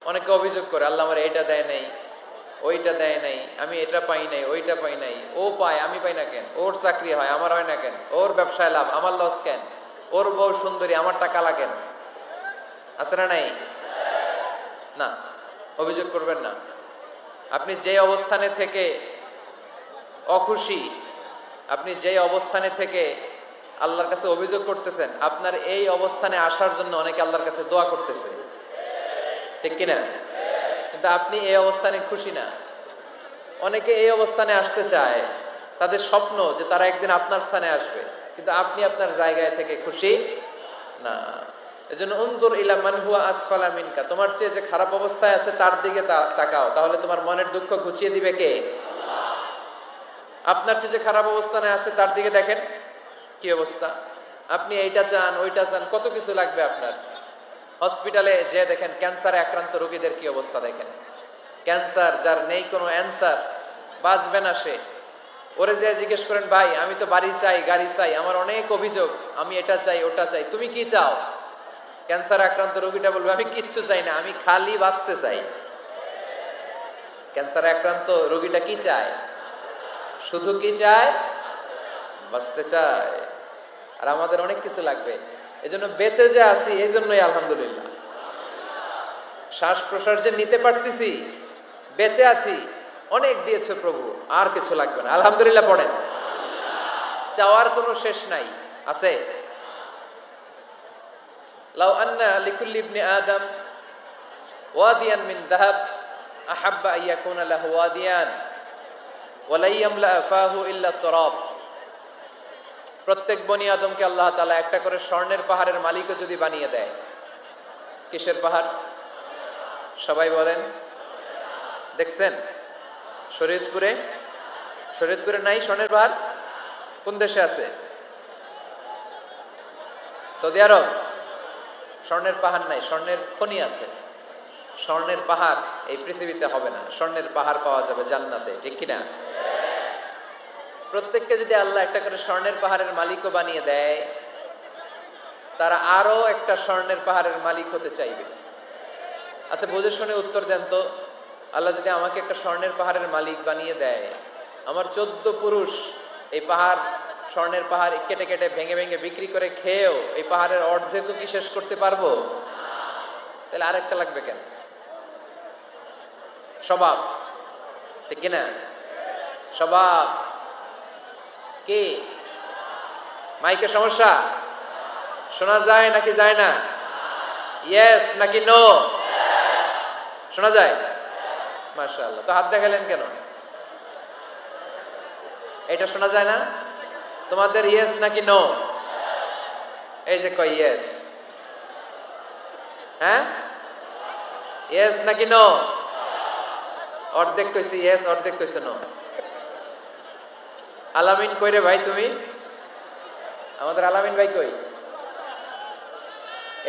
অনেকে অভিযোগ করে আল্লাহ আমার এইটা দেয় নাই, ওইটা দেয় নাই, আমি এটা পাই নাই, ওইটা পাই নাই, ও পায় আমি পাই না কেন, ওর চাকরি হয় আমার হয় না কেন, ওর ব্যবসায় লাভ আমার লস কেন, ওর বউ সুন্দরী আমার টাকা লাগেন। আছে না নাই? না, অভিযোগ করবেন না। আপনি যে অবস্থানে থেকে অখুশি, আপনি যে অবস্থানে থেকে আল্লাহর কাছে অভিযোগ করতেছেন, আপনার এই অবস্থানে আসার জন্য অনেকে আল্লাহর কাছে দোয়া করতেছে, ঠিক কিনা? কিন্তু আপনি এই অবস্থানে খুশি না। অনেকে এই অবস্থানে আসতে চায়, তাদের স্বপ্ন যে তারা একদিন আপনার স্থানে আসবে, কিন্তু আপনি আপনার জায়গায় থেকে খুশি না। এজন্য উনজুর ইলা মান হুয়া আসফালা মিনকা, তোমার চেয়ে যে খারাপ অবস্থায় আছে তার দিকে তাকাও, তাহলে তোমার মনের দুঃখ ঘুচিয়ে দিবে কে? আপনার চেয়ে যে খারাপ অবস্থানে আছে তার দিকে দেখেন কি অবস্থা। আপনি এইটা চান, ওইটা চান, কত কিছু লাগবে আপনার। হসপিটালে যে দেখেন ক্যান্সারে আক্রান্ত রোগীদের কি অবস্থা দেখেন। ক্যান্সার যার নেই কোনো অ্যান্সার, বাঁচবে না সে। ওরে যে জিজ্ঞেস করেন, ভাই আমি তো বাড়ি চাই, গাড়ি চাই, আমার অনেক অভিযোগ, আমি এটা চাই ওটা চাই, তুমি কি চাও? ক্যান্সার আক্রান্ত রোগীটা বলবে, আমি কিচ্ছু চাই না, আমি খালি বাঁচতে চাই। ক্যান্সার আক্রান্ত রোগীটা কি চায়? শুধু কি চায়? বাঁচতে চায়। আর আমাদের অনেক কিছু লাগবে। এজন্য বেঁচে যে আছি এই জন্যই আলহামদুলিল্লাহ। শ্বাস প্রশ্বাস যে নিতে পারতেছি, বেঁচে আছি, অনেক দিয়েছে প্রভু, আর কিছু লাগবে না। আলহামদুলিল্লাহ পড়েন। চাওয়ার কোনো শেষ নাই, আছে? লাউ আন্না লিকুল্লি ইবনি আদম ওয়াদিয়ান মিন যাহাব আহাব্বা আইয়াকুনা লাহু ওয়াদিয়ান ওয়া লা ইয়ামলা ফাহু ইল্লা তুরাব। প্রত্যেক বনি আদমকে আল্লাহ তাআলা একটা করে স্বর্ণের পাহাড়ের মালিকও যদি বানিয়ে দেয়। কিসের পাহাড়? সবাই বলেন। দেখছেন শরীয়তপুরে? শরীয়তপুরে নাই স্বর্ণের পাহাড়? কোন দেশে আছে? সৌদি আরব। স্বর্ণের পাহাড় নাই, স্বর্ণের খনি আছে। স্বর্ণের পাহাড় এই পৃথিবীতে হবে না, স্বর্ণের পাহাড় পাওয়া যাবে জান্নাতে, ঠিক কিনা? প্রত্যেককে যদি আল্লাহ একটা করে স্বর্ণের পাহাড়ের মালিকও বানিয়ে দেয়, তারা আরো একটা স্বর্ণের পাহাড়ের মালিক হতে চাইবে। আচ্ছা বুঝে শুনে উত্তর দেন তো, আল্লাহ যদি আমাকে একটা স্বর্ণের পাহাড়ের মালিক বানিয়ে দেয়, আমার 14 পুরুষ এই পাহাড়, স্বর্ণের পাহাড় কেটে কেটে ভেঙে ভেঙে বিক্রি করে খেয়েও এই পাহাড়ের অর্ধেকও কি শেষ করতে পারবো? তাহলে আরেকটা লাগবে কেন? স্বভাব, ঠিক কিনা? স্বভাব কি? মাইকে সমস্যা? শোনা যায় নাকি যায় না? ইয়েস নাকি নো? শোনা যায়? মাশাআল্লাহ। তো হাত দেখালেন কেন? এটা শোনা যায় না? তোমাদের ইয়েস নাকি নো? এই যে কই ইয়েস। হ্যাঁ, ইয়েস নাকি নো? অর্ধেক কইছি ইয়েস, অর্ধেক কইছে নো। আলামিন কই রে ভাই তুমি? আমাদের আলামিন ভাই কই?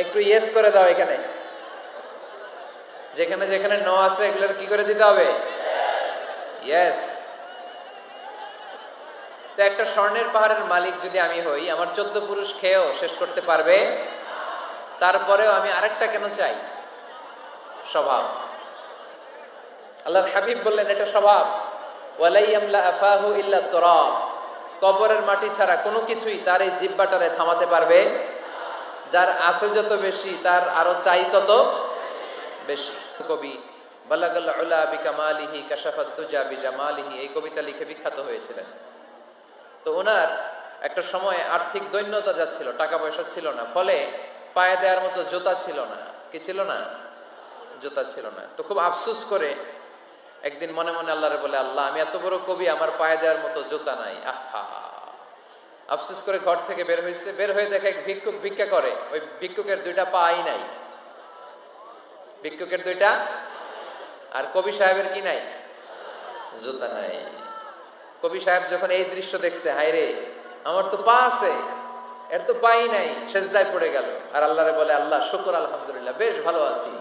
একটু ইয়েস করে দাও। এখানে যেখানে যেখানে নো আছে এগুলোর কি করে দিতে হবে? ইয়েস। তো একটা স্বর্ণের পাহাড়ের মালিক যদি আমি হই, আমার 14 পুরুষ খেয়েও শেষ করতে পারবে, তারপরেও আমি আরেকটা কেন চাই? স্বভাব। আল্লাহর হাবিব বললেন এটা স্বভাব। ওয়ালা ইয়ামলা আফাহু ইল্লা তুরাব। কবরের মাটি ছাড়া কোনো কিছুই তার এই জিহ্বাটারে থামাতে পারবে। যার আছে যত বেশি, তার আরো চাই তত বেশি। কবি বালাগাল উলা বিকামালিহি কাশাফাদ দুজা বিজামালিহি এই কবিতা লিখে বিখ্যাত হয়েছিলেন। তো ওনার একটা সময় আর্থিক দৈন্যতা যাচ্ছিল, টাকা পয়সা ছিল না, ফলে পায়ে দেওয়ার মতো জুতা ছিল না। কি ছিল না? জুতা ছিল না। তো খুব আফসোস করে একদিন মনে মনে আল্লাহরে বলে, আল্লাহ আমি এত বড় কবি, আমার পায়ে দেওয়ার মতো জুতা নাই। আহা, আফসোস করে ঘর থেকে বের হয়েছে। বের হয়ে দেখে এক ভিক্ষুক ভিক্ষা করে। ওই ভিক্ষুকের 2টা পাই নাই। ভিক্ষুকের 2টা, আর কবি সাহেবের কি নাই? জুতা নাই। কবি সাহেব যখন এই দৃশ্য দেখছে, হায় রে আমার তো পা আছে, এর তো পাই নাই, সেজদায় পড়ে গেল। আর আল্লাহরে বলে, আল্লাহ শুকর আলহামদুলিল্লাহ, বেশ ভালো আছি,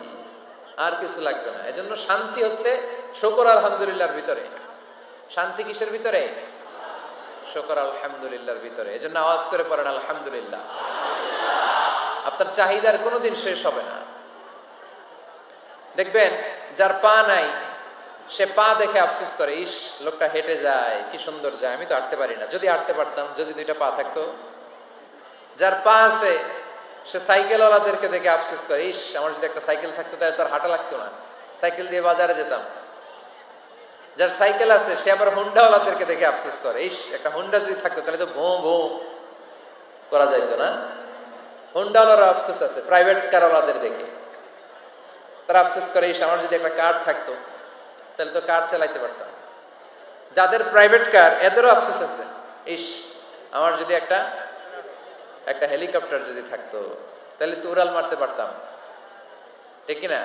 আর কিছু লাগবে না। এজন্য শান্তি হচ্ছে শুকর আলহামদুলিল্লাহর ভিতরে। শান্তি কিসের ভিতরে? শুকর আলহামদুলিল্লাহর ভিতরে। এজন্য আওয়াজ করে পড়েন আলহামদুলিল্লাহ। আপনার চাহিদার কোনোদিন শেষ হবে না। দেখবেন যার পা নাই সে পা দেখে আফসোস করে, ইস লোকটা হেঁটে যায়, কি সুন্দর যায়, আমি তো হাঁটতে পারি না, যদি হাঁটতে পারতাম, যদি দুইটা পা থাকতো। যার পা আছে সে সাইকেলওয়ালাদেরকে দেখে আফসোস করে, ইস আমার যদি একটা সাইকেল থাকতো তাহলে তার হাঁটা লাগতো না, সাইকেল দিয়ে বাজারে যেতাম। যার সাইকেল আছে সে আবার হুন্ডাওয়ালাদেরকে দেখে আফসোস করে, ইস একটা হুন্ডা যদি থাকতো তাহলে তো ভোঁ ভোঁ করা যাইতো না। হুন্ডাওয়ালার আফসোস আছে প্রাইভেট কারওয়ালাদের দেখে, তারা আফসোস করে, ইস আমার যদি একটা কার থাকতো তাহলে তো কার চালাইতে পারতাম। যাদের প্রাইভেট কার এদেরও আফসোস আছে, ইস আমার যদি একটা হেলিকপ্টার যদি থাকতো তাহলে তো উড়াল মারতে পারতাম, ঠিক কিনা?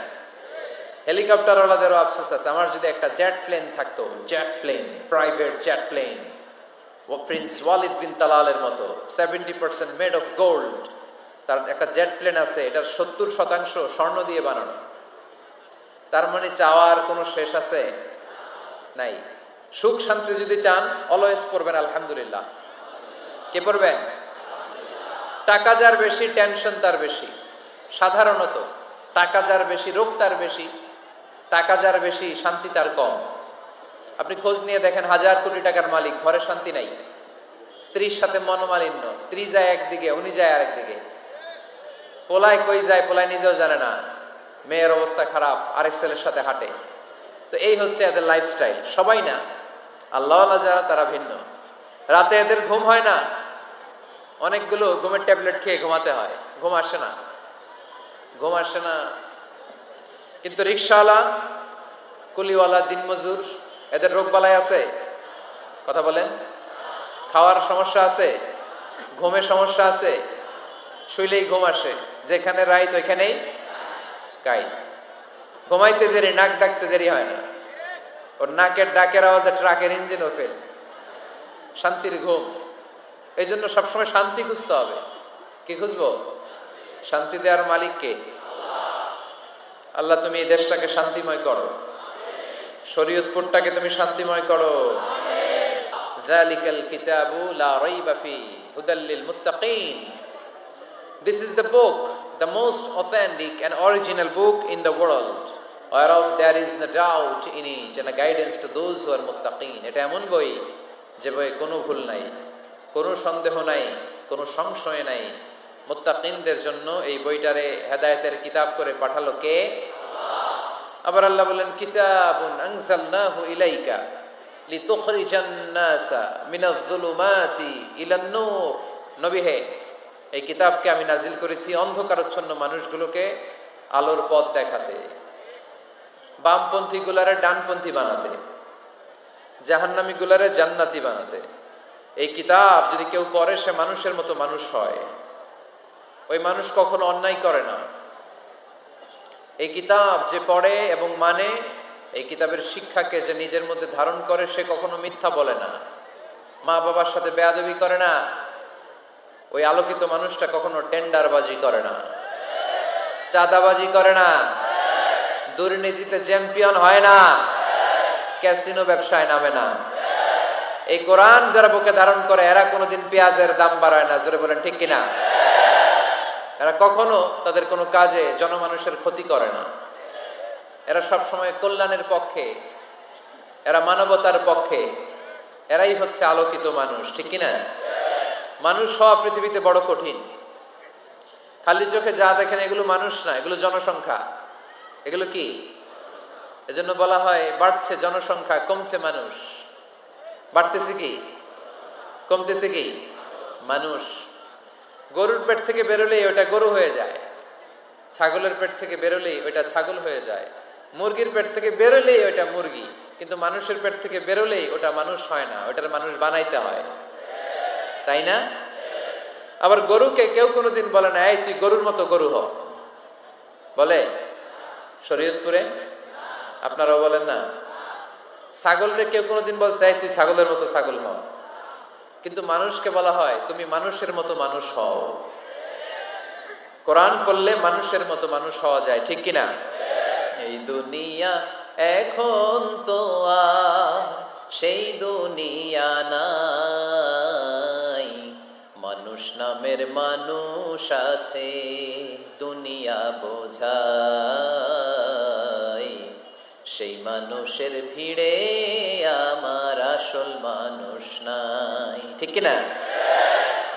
হেলিকপ্টার ওয়ালাদেরও আফসোস আছে, আমার যদি একটা জেট প্লেন থাকতো, jet plane, private jet plane, prince Walid bin তালালের মতো 70% মেড অফ গোল্ড, তার একটা জেট প্লেন আছে, এটার 70% স্বর্ণ দিয়ে বানানো। তার মানে চাওয়ার কোনো শেষ আছে নাই। সুখ শান্তি যদি চান অলওয়েজ পড়বেন আলহামদুলিল্লাহ। কে পড়বেন? টাকা যার বেশি টেনশন তার বেশি, সাধারণত টাকা যার বেশি রোগ তার বেশি, টাকা যার বেশি শান্তি তার কম। আপনি খোঁজ নিয়ে দেখেন, 1000 কোটি টাকার মালিক, ঘরে শান্তি নাই, স্ত্রীর সাথে মনোমালিন্য, স্ত্রী যায় একদিকে উনি যায় আরেকদিকে, পোলায় কই যায় পোলায় নিজেও জানে না, মেয়ের অবস্থা খারাপ, আরেক ছেলের সাথে হাঁটে। তো এই হচ্ছে এদের লাইফস্টাইল। সবাই না, আল্লাহ যারা তারা ভিন্ন। রাতে এদের ঘুম হয় না, অনেকগুলো ঘুমের ট্যাবলেট খেয়ে ঘুমাতে হয়, ঘুম আসে না, ঘুম আসে না। কিন্তু রিক্সাওয়ালা, কুলিওয়ালা, দিনমজুর, এদের রোগ বালাই আছে? কথা বলেন। খাওয়ার সমস্যা আছে, ঘুমের সমস্যা আছে, শুইলেই ঘুম আসে, যেখানে রাইত ওইখানেই কাই। ঘুমাইতে দেরি, নাক ডাকতে দেরি হয় না, ওর নাকের ডাকের আওয়াজে ট্রাকের ইঞ্জিনও ফেল। শান্তির ঘুম। এই জন্য সবসময় শান্তি খুঁজতে হবে। কি খুঁজবো? শান্তি দেওয়ার মালিক কে? আল্লাহ তুমি এই দেশটাকে শান্তিময় করো, শরীয়তপুরটাকে তুমি শান্তিময় করো। যালিকাল কিতাবু লা রাইবা ফি হুদাল লিল মুত্তাকিন। This is the book, the most authentic and original book in the world, whereof there is no doubt in it, and a guidance to those who are muttaqin. এটা এমন বই যে বইয়ে কোনো ভুল নাই, কোনো সন্দেহ নাই, কোনো সংশয় নাই। মুত্তাকিনদের জন্য এই বইটারে হেদায়েতের কিতাব করে পাঠালো কে? আবার আল্লাহ বলেন, কিতাবুন আনজালনাহু ইলাইকা লিতুখরিজান নাসা মিনাজ যুলুমাতি ইলান নূর। নবী হে, এই কিতাবকে আমি নাজিল করেছি অন্ধকারাচ্ছন্ন মানুষগুলোকে আলোর পথ দেখাতে, বামপন্থী গুলারে ডানপন্থী বানাতে, জাহান্নামী গুলারে জান্নাতি বানাতে। এই কিতাব যদি কেউ পড়ে সে মানুষের মতো মানুষ হয়, ওই মানুষ কখনো অন্যায় করে না। এই কিতাব যে পড়ে এবং মানে, এই কিতাবের শিক্ষাকে যে নিজের মধ্যে ধারণ করে, সে কখনো মিথ্যা বলে না, মা বাবার সাথে বেয়াদবি করে না। ওই আলোকিত মানুষটা কখনো টেন্ডারবাজি করে না, চাঁদাবাজি করে না, দুর্নীতিতে চ্যাম্পিয়ন হয় না, ক্যাসিনো ব্যবসায় নামে না। এই কোরআন যারা বুকে ধারণ করে এরা কোনোদিন পেঁয়াজের দাম বাড়ায় না। জোরে বলেন ঠিক কিনা? এরা কখনো তাদের কোনো কাজে জনমানুষের ক্ষতি করে না। এরা সব সময় কল্যাণের পক্ষে, এরা মানবতার পক্ষে। এরাই হচ্ছে আলোকিত মানুষ, ঠিক কিনা? মানুষ হওয়া পৃথিবীতে বড় কঠিন। খালি চোখে যা দেখেন এগুলো মানুষ না, এগুলো জনসংখ্যা। এগুলো কি? এজন্য বলা হয় বাড়ছে জনসংখ্যা, কমছে মানুষ। বাড়তেছে কি, কমতেছে কি? মানুষ। গরুর পেট থেকে বেরোলেই ওটা গরু হয়ে যায়, ছাগলের পেট থেকে বেরোলেই ওইটা ছাগল হয়ে যায়, মুরগির পেট থেকে বেরোলেই ওইটা মুরগি। কিন্তু মানুষের পেট থেকে বেরোলেই ওটা মানুষ হয় না, ওটার মানুষ বানাইতে হয়, তাই না? আবার গরুকে কেউ কোনোদিন বলে না, এই তুই গরুর মতো গরু হ, বলে শরীয়তপুরে? আপনারাও বলেন না? ছাগলরে কেউ কোনোদিন বলছে, এই তুই ছাগলের মতো ছাগল হ। কিন্তু মানুষকে বলা হয় তুমি মানুষের মতো মানুষ হও। কোরআন পড়লে মানুষের মতো মানুষ হওয়া যায়, ঠিক কিনা? এই দুনিয়া এখন তো আর সেই দুনিয়া নাই, মানুষ নামের মানুষ আছে দুনিয়া বোঝায়। সেই মানুষের ভিড়ে আমার আসল মানুষ নাই, ঠিক কিনা?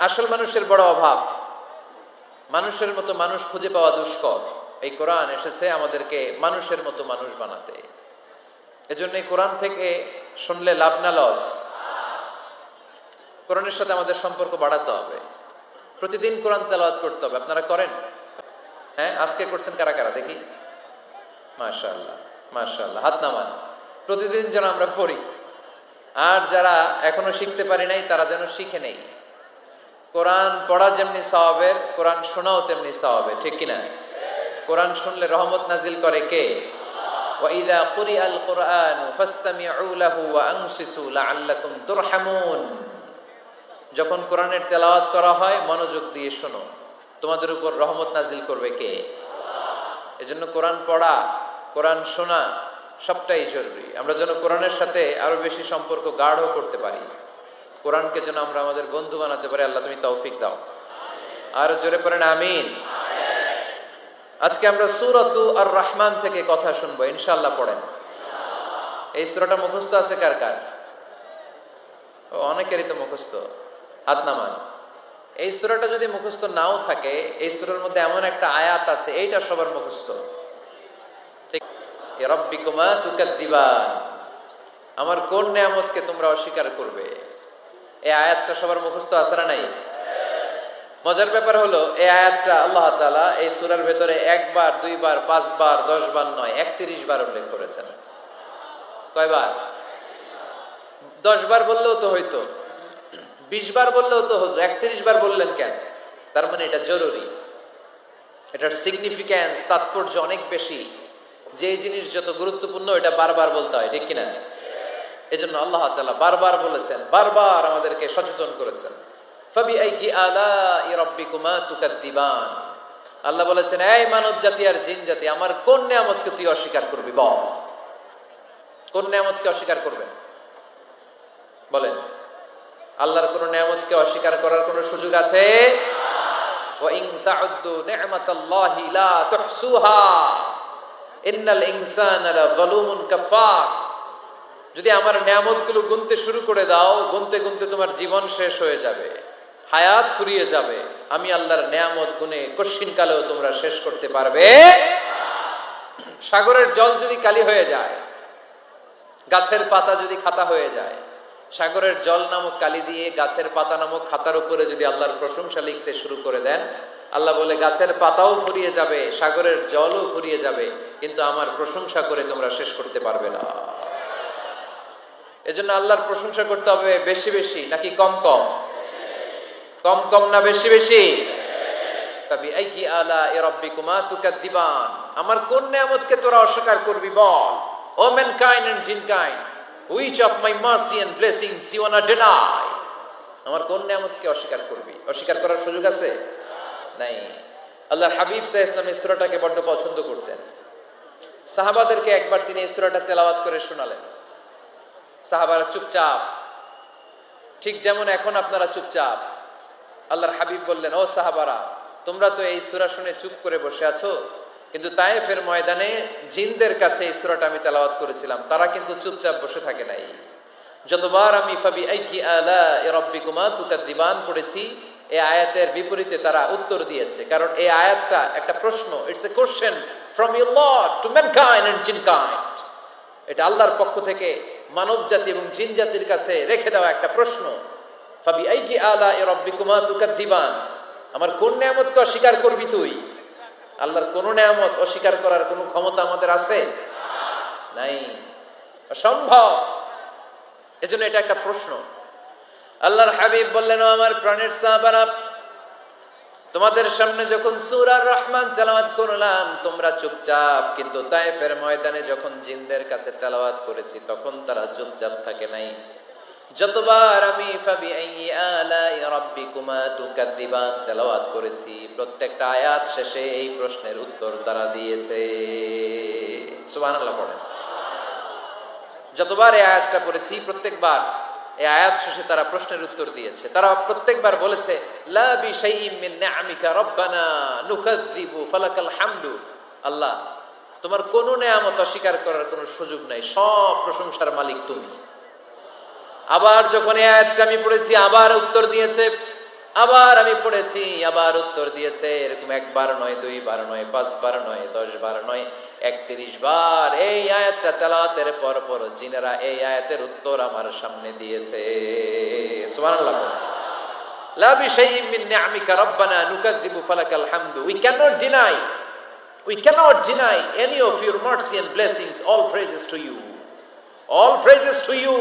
আসল মানুষের বড় অভাব, মানুষের মতো মানুষ খুঁজে পাওয়া দুষ্কর। এই কোরআন এসেছে আমাদেরকে মানুষের মতো মানুষ বানাতে। এজন্য এই কোরআন থেকে শুনলে লাভ না লস? কোরআনের সাথে আমাদের সম্পর্ক বাড়াতে হবে, প্রতিদিন কোরআন তেলাওয়াত করতে হবে। আপনারা করেন? হ্যাঁ, আজকে করছেন কারা কারা দেখি? মাশাআল্লাহ মাশাআল্লাহ, হাত নামান। প্রতিদিন যেন আমরা পড়ি, আর যারা এখনো শিখতে পারি নাই তারা যেন শিখে নেই। কোরআন পড়া যেমনি সওয়াবের, কোরআন শোনাও তেমনি সওয়াবের, ঠিক কিনা? কোরআন শুনলে রহমত নাজিল করে কে? ওয়া ইযা কুরিআল কুরআন ফাসতামিউ লাহু ওয়া আনসিতু লাআল্লাকুম তুরহামুন। যখন কোরআনের তেলাওয়াত করা হয় মনোযোগ দিয়ে শোনো, তোমাদের উপর রহমত নাজিল করবে কে? এজন্য কোরআন পড়া, কোরআন শোনা সবটাই জরুরি। আমরা যেন কোরআনের সাথে আরো বেশি সম্পর্ক গাঢ় করতে পারি, কোরআনকে যেন আমরা আমাদের বন্ধু বানাতে পারি। আল্লাহ তুমি তৌফিক দাও। আর জোরে পড়েন আমিন। আজকে আমরা সূরাতু আর রহমান থেকে কথা শুনবো ইনশাআল্লাহ। পড়েন। এই সূরাটা মুখস্থ আছে কার কার? অনেকেরই তো মুখস্থ, হাত নামান। এই সূরাটা যদি মুখস্থ নাও থাকে, এই সূরার মধ্যে এমন একটা আয়াত আছে এইটা সবার মুখস্থ, ঠিক? রাব্বিকুমা তুকাদ্দিবান, আমার কোন নিয়ামতকে তোমরা অস্বীকার করবে। এই আয়াতটা সবার মুখস্থ আছে না নাই? মজার ব্যাপার হলো এই আয়াতটা আল্লাহ তাআলা এই সূরার ভেতরে একবার, দুইবার, 5 বার, 10 বার নয়, 31 বার উল্লেখ করেছেন। কয়বার? 10 বার বললেও তো হইতো, 20 বার বললেও তো হতো, 31 বার বললেন কেন? তার মানে এটা জরুরি, এটার সিগনিফিক্যান্স, তাৎপর্য অনেক বেশি। যে জিনিস যত গুরুত্বপূর্ণ এটা বারবার বলতে হয়, ঠিক কিনা? এজন্য আল্লাহ তাআলা বারবার বলেছেন, বারবার আমাদেরকে সচেতন করেছেন। ফাবিআইয়ি আলাই রাব্বিকুমা তুকাযযিবান। আল্লাহ বলেছেন, এই মানব জাতি আর জিন জাতি, আমার কোন নিয়ামতকে তুই অস্বীকার করবি বল? কোন নিয়ামতকে অস্বীকার করবেন বলেন? আল্লাহর কোন নিয়ামতকে অস্বীকার করার কোন সুযোগ আছে? ওয়া ইন তাউদ্দু নি'মাতাল্লাহি লা তুহসুহা ইন্নাল ইনসানা লাযালুমুন কাফার। যদি আমার নিয়ামতগুলো গুনতে শুরু করে দাও, গুনতে গুনতে তোমার জীবন শেষ হয়ে যাবে, হায়াত ফুরিয়ে যাবে। আমি আল্লাহর নিয়ামত গুনে কশিন কালেও তোমরা শেষ করতে পারবে। সাগরের জল যদি কালি হয়ে যায়, গাছের পাতা যদি খাতা হয়ে যায়, সাগরের জল নামক কালি দিয়ে গাছের পাতা নামক খাতার উপরে যদি আল্লাহর প্রশংসা লিখতে শুরু করে দেন, আল্লাহ বলে গাছের পাতাও ফুরিয়ে যাবে, সাগরের জলও ফুরিয়ে যাবে, কিন্তু আমার প্রশংসা করে তোমরা শেষ করতে পারবে না। এজন্য আল্লাহর প্রশংসা করতে হবে বেশি বেশি নাকি কম কম? কম কম না বেশি বেশি? ফাবিআইয়ি আলাই রাব্বিকুমা তুকাযযিবান, আমার কোন নিয়ামতকে তোরা অস্বীকার করবি বল? O mankind and jinnkind, which of my mercy and blessings you wanna deny? আমার কোন নিয়ামতকে অস্বীকার করবি? অস্বীকার করার সুযোগ আছে? নাই। আল্লাহর হাবিব সাল্লাল্লাহু আলাইহি ওয়াসাল্লাম এই সূরাটাকে বড় পছন্দ করতেন। সাহাবাদেরকে একবার তিনি এই সূরাটা তেলাওয়াত করে শোনালেন। সাহাবারা চুপচাপ, ঠিক যেমন এখন আপনারা চুপচাপ। আল্লাহর হাবিব বললেন, ও সাহাবারা, তোমরা তো এই সূরা শুনে চুপ করে বসে আছো, কিন্তু তায়েফের ময়দানে জিনদের কাছে এই সূরাটা আমি তেলাওয়াত করেছিলাম, তারা কিন্তু চুপচাপ বসে থাকে নাই। যতবার আমি ফাবিআইয়ি আলাই রাব্বিকুমা তুকাযযিবান পড়েছি, এই আয়াতের বিপরীতে তারা উত্তর দিয়েছে, কারণ এই আয়াতটা একটা প্রশ্ন। It's a question from your lord to mankind and jinnkind. এটা আল্লাহর পক্ষ থেকে মানব জাতি এবং জিন জাতির কাছে রেখে দেওয়া একটা প্রশ্ন। ফাবিআইয়ি আলাই রাব্বিকুমা তুকাযযিবান, আমার কোন নিয়ামতকে অস্বীকার করবি তুই? আল্লাহর কোন নিয়ামত অস্বীকার করার কোন ক্ষমতা আমাদের আছে? নাই, অসম্ভব। এজন্য এটা একটা প্রশ্ন। আল্লাহর হাবিব বললেন, ও আমার প্রাণের সাহাবারা, তোমাদের সামনে যখন সূরা রহমান তেলাওয়াত করলাম তোমরা চুপচাপ, কিন্তু তায়েফের ময়দানে যখন জিনদের কাছে তেলাওয়াত করেছি তখন তারা চুপচাপ থাকে নাই। যতবার আমি ফাবিআইয়ি আলাই রাব্বিকুমা তুকাযযিবান তেলাওয়াত করেছি, প্রত্যেকটা আয়াত শেষে এই প্রশ্নের উত্তর তারা দিয়েছে। সুবহানাল্লাহ পড়েন। যতবার এই আয়াতটা পড়েছি প্রত্যেকবার এই আয়াত শেষে তারা প্রশ্নের উত্তর দিয়েছে। তারা প্রত্যেকবার বলেছে, লা বিশাইইম মিন নিআমিকা রাব্বানা নুকাযযিবু ফালাকাল হামদু। আল্লাহ, তোমার কোনো নেয়ামত অস্বীকার করার কোনো সুযোগ নাই, সব প্রশংসার মালিক তুমি। আবার যখন এই আয়াতটা আমি পড়েছি আবার উত্তর দিয়েছে, আবার আমি পড়েছি আবার উত্তর দিয়েছে, এরকম একবার নয়, দুইবার নয়, 5 বার নয়, 10 বার নয়, 31 বার এই আয়াতটা তেলাওয়াতের পর পর জিনেরা এই আয়াতের উত্তর আমার সামনে দিয়েছে। সুবহানাল্লাহ। লা বিশাইইন মিন নি'আমিকা রাব্বানা নুকাযযিবু ফালাকাল হামদু। We cannot deny any of your mercy and blessings. All praises to you. All praises to you.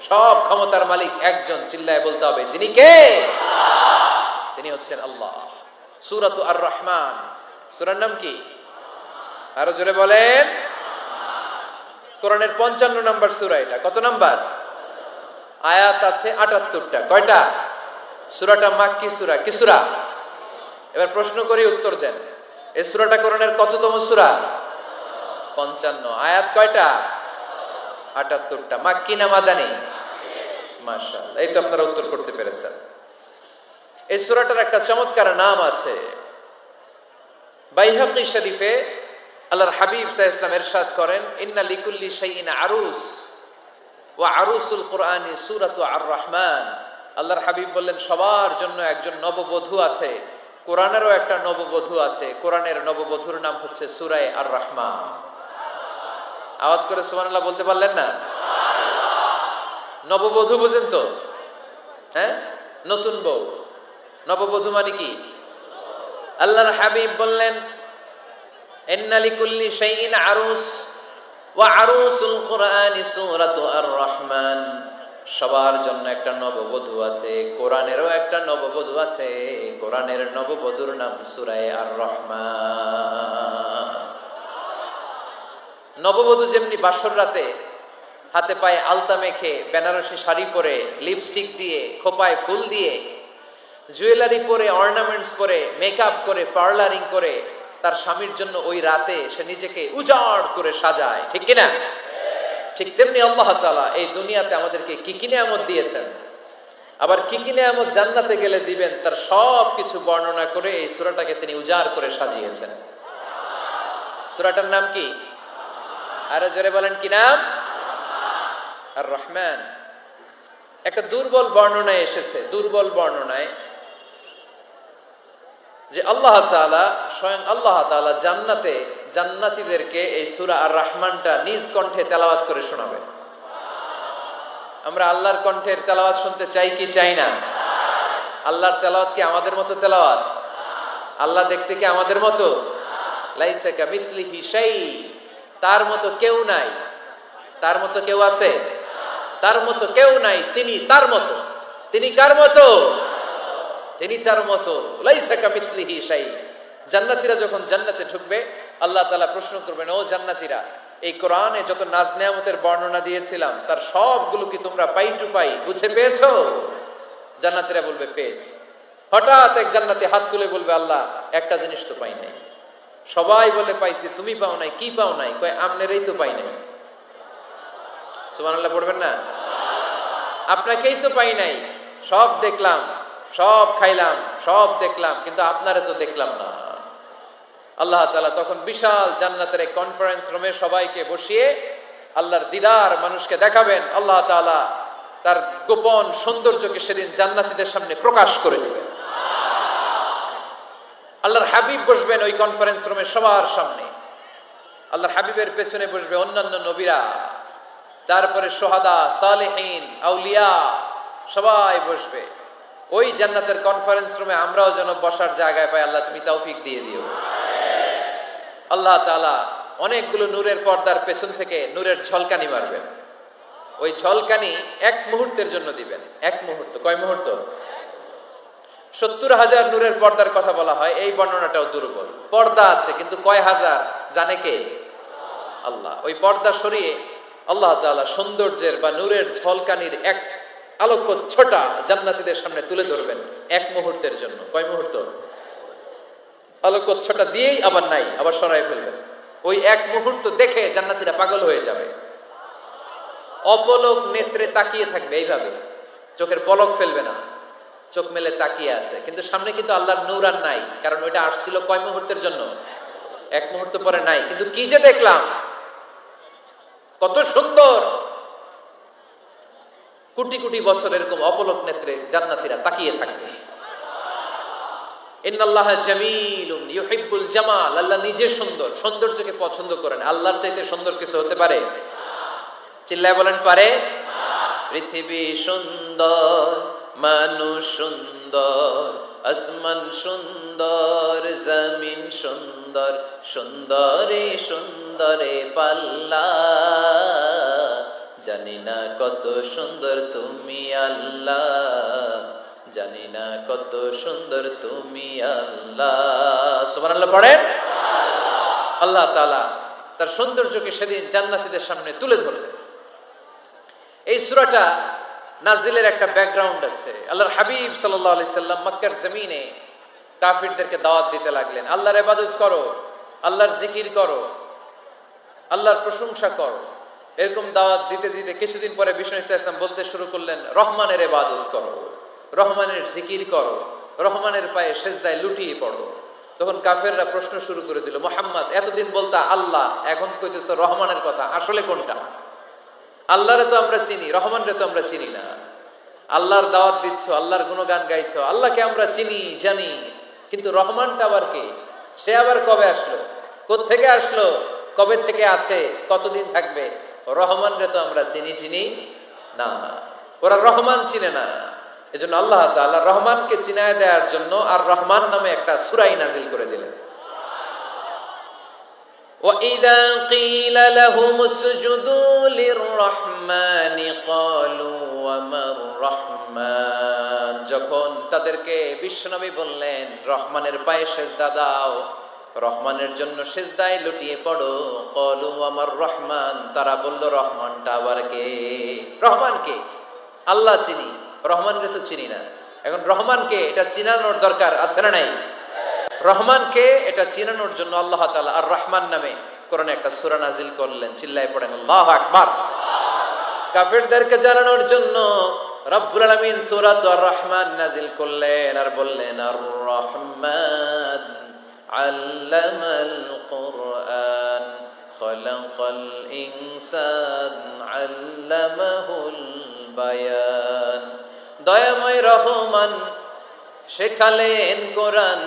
সব ক্ষমতার মালিক একজন, চিল্লায় বলতে হবে তিনি কে? তিনি হচ্ছেন আল্লাহ। সূরাতু আর-রহমান, সূরার নাম কি? আরো জোরে বলেন। কোরআনের 55 নম্বর সূরা এটা। কত নাম্বার? আয়াত আছে 78টা। কয়টা? সূরাটা মাক্কি সূরা। কি সূরা? এবার প্রশ্ন করে উত্তর দেন। এই সূরাটা কোরআনের কততম সূরা? 55। আয়াত কয়টা? 78টা। মাক্কি না মাদানী? মাশাআল্লাহ, এই তো আপনারা উত্তর করতে পেরেছেন। এই সূরাটার একটা চমৎকার নাম আছে। বাইহাকী শরীফে আল্লাহর হাবিব সাল্লাল্লাহু আলাইহি ওয়াসাল্লাম ইরশাদ করেন, ইন্না লিকুল্লি শাইইন আরুস ওয়া আরুসুল কুরআনি সূরাতু আর-রহমান। আল্লাহর হাবিব বললেন সবার জন্য একজন নববধূ আছে, কোরআনেরও একটা নববধূ আছে। কোরআনের নববধূর নাম হচ্ছে সূরা আর-রহমান। আওয়াজ করে সুবহানাল্লাহ বলতে পারলেন না? নববধূ বুঝেন তো? হ্যাঁ, নতুন বউ। নববধূ মানে কি? আল্লাহর হাবিব বললেন ইন্না লিকুল্লি শাইইন আরুস ওয়া আরুসুল কুরআনি সূরাতু আর-রহমান। সবার জন্য একটা নববধূ আছে, কোরআনেরও একটা নববধূ আছে। কোরআনের নববধূর নাম সূরা আর-রহমান। নববধূ যেমনি বাসর রাতে হাতে পায়ে আলতা মেখে, বেনারসি শাড়ি পরে, লিপস্টিক দিয়ে, খোপায় ফুল দিয়ে, জুয়েলারি পরে, অর্নামেন্টস পরে, মেকআপ করে, পার্লারিং করে তার স্বামীর জন্য ওই রাতে সে নিজেকে উজাড় করে সাজায়, ঠিক কিনা? ঠিক তেমনি আল্লাহ তাআলা এই দুনিয়াতে আমাদেরকে কি কি নিয়ামত দিয়েছেন, আবার কি কি নিয়ামত জান্নাতে গেলে দিবেন, তার সব কিছু বর্ণনা করে এই সূরাটাকে তিনি উজাড় করে সাজিয়েছেন। সূরাটার নাম কি? আরো জোরে বলেন, কি নাম? আর-রহমান। একটা দুর্বল বর্ণনায় এসেছে, দুর্বল বর্ণনায় যে আল্লাহ তাআলা, স্বয়ং আল্লাহ তাআলা জান্নাতে জান্নাতীদেরকে এই সূরা আর-রহমানটা নিজ কণ্ঠে তেলাওয়াত করে শোনাবেন। আমরা আল্লাহর কণ্ঠের তেলাওয়াত শুনতে চাই কি চাই না? আল্লাহর তেলাওয়াত কি আমাদের মতো তেলাওয়াত? আল্লাহ দেখতে কি আমাদের মতো? লাইসা কামিসলিহি শাই, তার মতো কেউ নাই। তার মতো কেউ আছে? তার মতো কেউ নাই। তিনি তার মতো। তিনি কার মতো? তিনি তার মতো। লাইসা কামিসলিহি শাই। জান্নাতীরা যখন জান্নাতে ঢুকবে, আল্লাহ তাআলা প্রশ্ন করবেন, ও জান্নাতীরা, এই কোরআনে যত নাজ নেয়ামতের বর্ণনা দিয়েছিলাম তার সবগুলো কি তোমরা পাই টু পাই বুঝে পেয়েছো? জান্নাতীরা বলবে পেয়েছি। হঠাৎ এক জান্নাতি হাত তুলে বলবে, আল্লাহ একটা জিনিস তো পাই নাই। সবাই বলে পাইছি, তুমি পাও নাই। কি পাও নাই? কয় আমনেরই তো পাই নাই। সুবহানাল্লাহ পড়বেন না? আপনাকেই তো পাই নাই। সব দেখলাম, সব খাইলাম, সব দেখলাম, কিন্তু আপনারে তো দেখলাম না। আল্লাহ তাআলা তখন বিশাল জান্নাতের এক কনফারেন্স রুমে সবাইকে বসিয়ে আল্লাহর দিদার মানুষকে দেখাবেন। আল্লাহ তাআলা তার গোপন সৌন্দর্যকে সেদিন জান্নাতীদের সামনে প্রকাশ করে দিবেন। আল্লাহর হাবিব বসবেন ওই কনফারেন্স রুমে সবার সামনে। আল্লাহর হাবিবের পেছনে বসবে অন্যান্য নবীরা, তারপরে সোহাদা, সালেহিন, আউলিয়া সবাই বসবে। ওই জান্নাতের কনফারেন্স রুমে আমরাও যেন বসার জায়গায় পাই, আল্লাহ তুমি তৌফিক দিয়ে দিও। আল্লাহ তাআলা অনেকগুলো নূরের পর্দার পেছন থেকে নূরের ঝলকানি মারবেন। ওই ঝলকানি এক মুহূর্তের জন্য দিবেন। এক মুহূর্ত। কয় মুহূর্ত? 70,000 নূরের পর্দার কথা বলা হয়, এই বর্ণনাটাও দুর্বল। পর্দা আছে কিন্তু কয় হাজার জানে কে? আল্লাহ। ওই পর্দা সরিয়ে আল্লাহ তাআলা সৌন্দর্যের বা নূরের ঝলকানির এক আলোকচ্ছটা জান্নাতীদের সামনে তুলে ধরবেন এক মুহূর্তের জন্য। কয় মুহূর্ত? আলোকচ্ছটা দিয়েই আবার নাই, আবার সরাই ফেলবেন। ওই এক মুহূর্ত দেখে জান্নাতীরা পাগল হয়ে যাবে, অপলক নেত্রে তাকিয়ে থাকবে। এইভাবে চোখের পলক ফেলবে না, চোখ মেলে তাকিয়ে আছে। কিন্তু সামনে কিন্তু আল্লাহর নূর আর নাই, কারণ ওইটা আসছিল কয় মুহূর্তের জন্য? এক মুহূর্ত পরে নাই, কিন্তু কি যে দেখলাম, কত সুন্দর। কোটি কোটি বছর এরকম অপলক নেত্রে জান্নাতীরা তাকিয়ে থাকবে। ইন্নাল্লাহা জামিলুন ইউহিব্বুল জামাল, আল্লাহ নিজে সুন্দর, সৌন্দর্যকে পছন্দ করেন। আল্লাহর চাইতে সুন্দর কিছু হতে পারে? চিল্লায় বলেন পারে? পৃথিবী সুন্দর, মানুষ সুন্দর, আসমান সুন্দর, জমিন সুন্দর, সুন্দরে সুন্দরে পাল্লা, জানি না কত সুন্দর তুমি আল্লাহ, জানি না কত সুন্দর তুমি আল্লাহ। সুবহানাল্লাহ পড়েন। আল্লাহ তাআলা তার সৌন্দর্যকে সেদিন জান্নাতীদের সামনে তুলে ধরলেন। এই সূরাটা নাজিলের একটা ব্যাকগ্রাউন্ড আছে। আল্লাহর হাবিব সাল্লাল্লাহু আলাইহি সাল্লাম মক্কার জমিনে কাফিরদেরকে দাওয়াত দিতে লাগলেন, আল্লাহর ইবাদত করো, আল্লাহর জিকির করো, আল্লাহর প্রশংসা করো। এরকম দাওয়াত দিতে দিতে কিছুদিন পরে বিষ্ণু ইসলাম বলতে শুরু করলেন, রহমানের ইবাদত করো, রহমানের জিকির করো, রহমানের পায়ে সেজদায় লুটিয়ে পড়ো। তখন কাফেররা প্রশ্ন শুরু করে দিল, মুহাম্মদ এতদিন বলতা আল্লাহ, এখন কইতেছ রহমানের কথা, আসলে কোনটা? আল্লাহরে তো আমরা চিনি, রহমানরে তো আমরা চিনি না। আল্লাহর দাওয়াত দিচ্ছ, আল্লাহর গুণগান গাইছো, আল্লাহকে আমরা চিনি জানি, কিন্তু রহমানটা আবার কে? সে আবার কবে আসলো, কোত্থেকে আসলো, কবে থেকে আছে, কতদিন থাকবে? রহমানরে তো আমরা চিনি না। ওরা রহমান চিনে না। এজন্য আল্লাহ তাআলা রহমানকে চিনায় দেওয়ার জন্য আর রহমান নামে একটা সূরা নাজিল করে দিলেন। وَإِذَا قِيلَ لَهُمُ اسْجُدُوا لِلرَّحْمَنِ قَالُوا وَمَا الرَّحْمَنُ, যখন তাদেরকে বিশ্বনবী বললেন রহমানের পায়ে সেজদা দাও, রহমানের জন্য সেজদায় লুটিয়ে পড়ো, ক্বালু ওয়ামার রহমান, তারা বলল রহমানটা আবার কে? রহমান কে? আল্লাহ চিনি, রহমানকে তো চিনি না। এখন রহমানকে এটা চিনানোর দরকার আছে না নাই? রহমানকে এটা চিনানোর জন্য আল্লাহ তাআলা আর রহমান নামে কোরআনে একটা সূরা নাজিল করলেন। চিল্লায় পড়েন আল্লাহু আকবার। কাফেরদেরকে জানানোর জন্য রব্বুল আলামিন সূরাত আর রহমান নাজিল করলেন আর বললেন, আর রহমান আল্লামাল কুরআন খালাকাল ইনসান আল্লামাহুল বায়ান, দয়াময় রহমান শেখালেন কোরআন,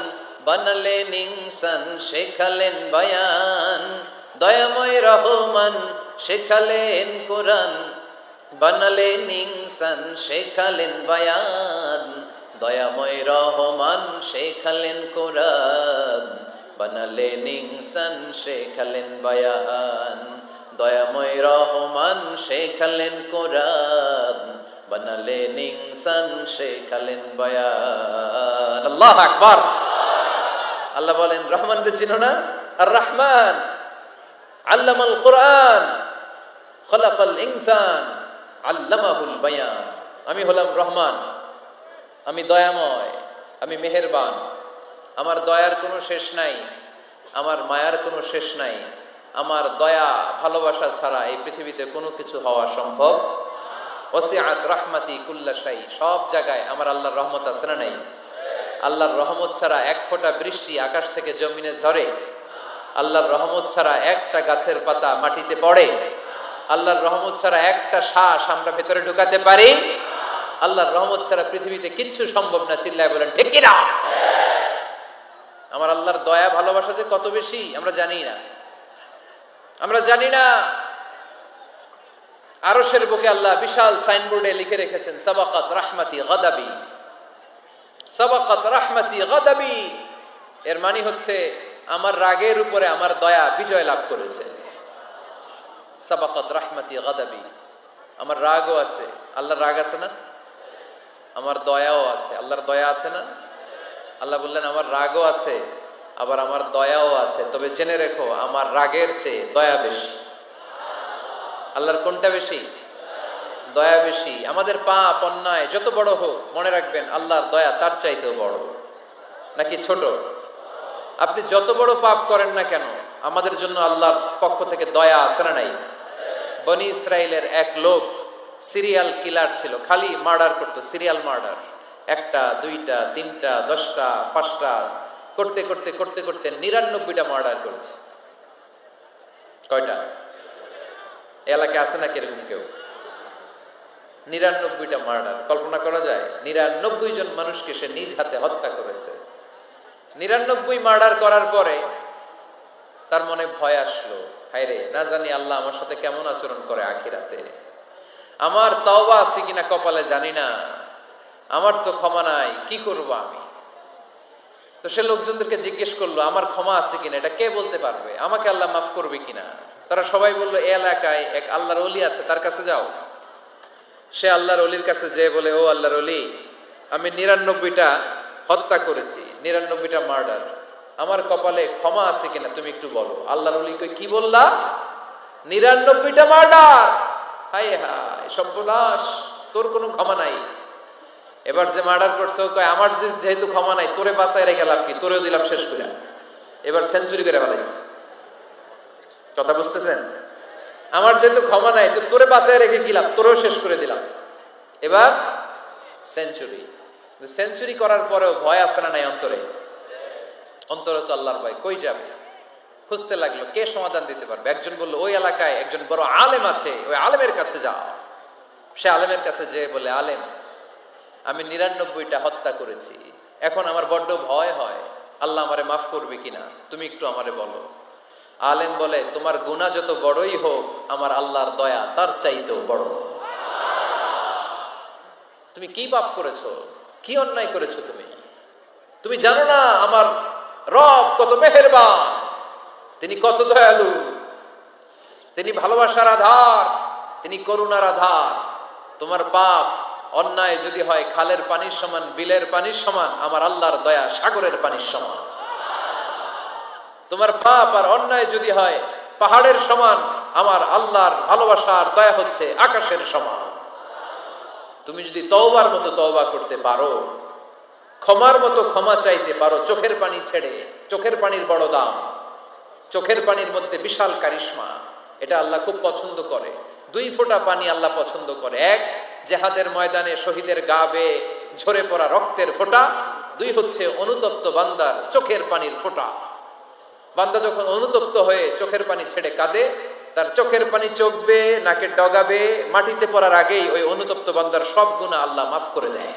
বানালেন ইনসান শেখালেন বায়ান। দয়াময় রহমান শেখালেন কোরআন, বানালেন ইনসান শেখালেন বায়ান। দয়াময় রহমান শেখালেন কোরআন, বানালেন ইনসান শেখালেন বায়ান। দয়াময় রহমান শেখালেন কোরআন, বানালেন ইনসান শেখালেন বায়ান। আল্লাহু আকবার। আল্লাহ বলেন রহমানকে চিনো না? আর রহমান আল্লামাল কুরআন খালাকাল ইনসান আল্লামাহুল বায়ান। আমি হলাম রহমান, আমি দয়াময়, আমি মেহেরবান। আমার দয়ার কোনো শেষ নাই, আমার মায়ার কোনো শেষ নাই। আমার দয়া ভালোবাসা ছাড়া এই পৃথিবীতে কোনো কিছু হওয়া সম্ভব। ওয়াসিআত রাহমাতি কুল্লা শাই, সব জায়গায় আমার আল্লাহর রহমত আছে না নাই? আল্লাহর রহমত ছাড়া এক ফোঁটা বৃষ্টি আকাশ থেকে জমিনে ঝরে? আল্লাহর রহমত ছাড়া একটা গাছের পাতা মাটিতে পড়ে? আল্লাহর রহমত ছাড়া একটা শ্বাস আমরা ভেতরে ঢুকাতে পারি? আল্লাহর রহমত ছাড়া পৃথিবীতে কিচ্ছু সম্ভব না। চিল্লায় বলেন ঠিক কি না? আমার আল্লাহর দয়া ভালোবাসা যে কত বেশি আমরা জানি না, আমরা জানি না। আরশের বুকে আল্লাহ বিশাল সাইনবোর্ডে লিখে রেখেছেন, সাবাকাত রাহমাতি গাদাবি, সাবাকাত রাহমাতি গাদাবি। এর মানে হচ্ছে আমার রাগের উপরে আমার দয়া বিজয় লাভ করেছে। সাবাকাত রাহমাতি গাদাবি, আমার রাগও আছে, আল্লাহর রাগ আছে না? আমার দয়াও আছে, আল্লাহর দয়া আছে না? আল্লাহ বললেন আমার রাগও আছে, আবার আমার দয়াও আছে, তবে জেনে রেখো আমার রাগের চেয়ে দয়া বেশি। আল্লাহর কোনটা বেশি? দয়া বেশি। আমাদের পাপ অন্যায় যত বড় হোক, মনে রাখবেন আল্লাহর দয়া তার চাইতেও বড়। নাকি ছোট? আপনি যত বড় পাপ করেন না কেন, আমাদের জন্য আল্লাহর পক্ষ থেকে দয়া আছে না নাই? বনি ইসরাইলের এক লোক সিরিয়াল কিলার ছিল, খালি মার্ডার করতো, সিরিয়াল মার্ডার। 1টা 2টা 3টা 10টা 5টা করতে করতে করতে করতে 99টা মার্ডার করেছে। কয়টা? এলাকায় আছে নাকি এরকম কেউ? 99টা মার্ডার, কল্পনা করা যায়? 99 জন মানুষকে সে নিজ হাতে হত্যা করেছে। 99 মার্ডার করার পরে তার মনে ভয় আসলো, হায়রে না জানি আল্লাহ আমার সাথে কেমন আচরণ করে আখিরাতে, আমার তওবা আছে কিনা কপালে জানি না, আমার তো ক্ষমা নাই, কি করব আমি? তো সে লোকজনদেরকে জিজ্ঞেস করলো আমার ক্ষমা আছে কিনা, এটা কে বলতে পারবে, আমাকে আল্লাহ মাফ করবে কিনা? তারা সবাই বললো এই এলাকায় এক আল্লাহর ওলি আছে, তার কাছে যাও। সে আল্লাহর ওলির কাছে যেয়ে বলে, ও আল্লাহর ওলি, আমি 99টা হত্যা করেছি, 99টা মার্ডার, আমার কপালে ক্ষমা আছে কিনা তুমি একটু বলো। আল্লাহর ওলি কই, কি বললা? 99টা মার্ডার? হায় হায় সর্বনাশ, তোর কোনো ক্ষমা নাই। এবার যে মার্ডার করছে ও কয়, আমার যেহেতু ক্ষমা নাই, তোরে বাঁচায় রেখে লাভ কি, তোরেও দিলাম শেষ করে। এবার সেঞ্চুরি করে ফেলাইছে। কথা বুঝতেছেন? আমার যেহেতু ক্ষমা নাই, তো তোরে বাঁচায় রেখে কি লাভ, তোরেও শেষ করে দিলাম। এবার সেঞ্চুরি। সেঞ্চুরি করার পরেও ভয় আছে না নাই অন্তরে? অন্তরে তো আল্লাহর ভয়, কই যাবে? খুঁজতে লাগলো কে সমাধান দিতে পারবে। একজন বলল, ওই এলাকায় একজন বড় আলেম আছে, ওই আলেমের কাছে যাও। সে আলেমের কাছে যেয়ে বলে, আলেম, আমি 99টা হত্যা করেছি, এখন আমার বড্ড ভয় হয়, আল্লাহ আমারে মাফ করবে কিনা, তুমি একটু আমারে বলো। আলেম বলে, তোমার গুনাহ যত বড়ই হোক, আমার আল্লাহর দয়া তার চাইতেও বড়। তুমি কি পাপ করেছো, কি অন্যায় করেছো তুমি? তুমি জানো না আমার রব কত মেহেরবান, তিনি কত দয়ালু, তিনি ভালোবাসার আধার, তিনি করুণার আধার। তোমার পাপ অন্যায় যদি হয় খালের পানির সমান, বিলের পানির সমান, আমার আল্লাহর দয়া সাগরের পানির সমান। তোমার পাপ আর অন্যায় যদি হয় পাহাড়ের সমান, আমার আল্লাহর ভালোবাসার দয়া হচ্ছে আকাশের সমান। তুমি যদি তওবার মতো তওবা করতে পারো, ক্ষমার মতো ক্ষমা চাইতে পারো, চোখের পানি ছেড়ে, চোখের পানির বড় দাম, চোখের পানির মধ্যে বিশাল কারিশমা, এটা আল্লাহ খুব পছন্দ করে। 2 ফোঁটা পানি আল্লাহ পছন্দ করে। এক, জেহাদের ময়দানে শহীদের গা বেয়ে ঝরে পড়া রক্তের ফোঁটা। 2 হচ্ছে অনুতপ্ত বান্দার চোখের পানির ফোঁটা। বান্দা যখন অনুতপ্ত হয়ে চোখের পানি ছেড়ে কাঁদে, তার চোখের পানি চোখবে, নাকের ডগাবে, মাটিতে পড়ার আগেই ওই অনুতপ্ত বান্দার সব গুনাহ আল্লাহ মাফ করে দেয়।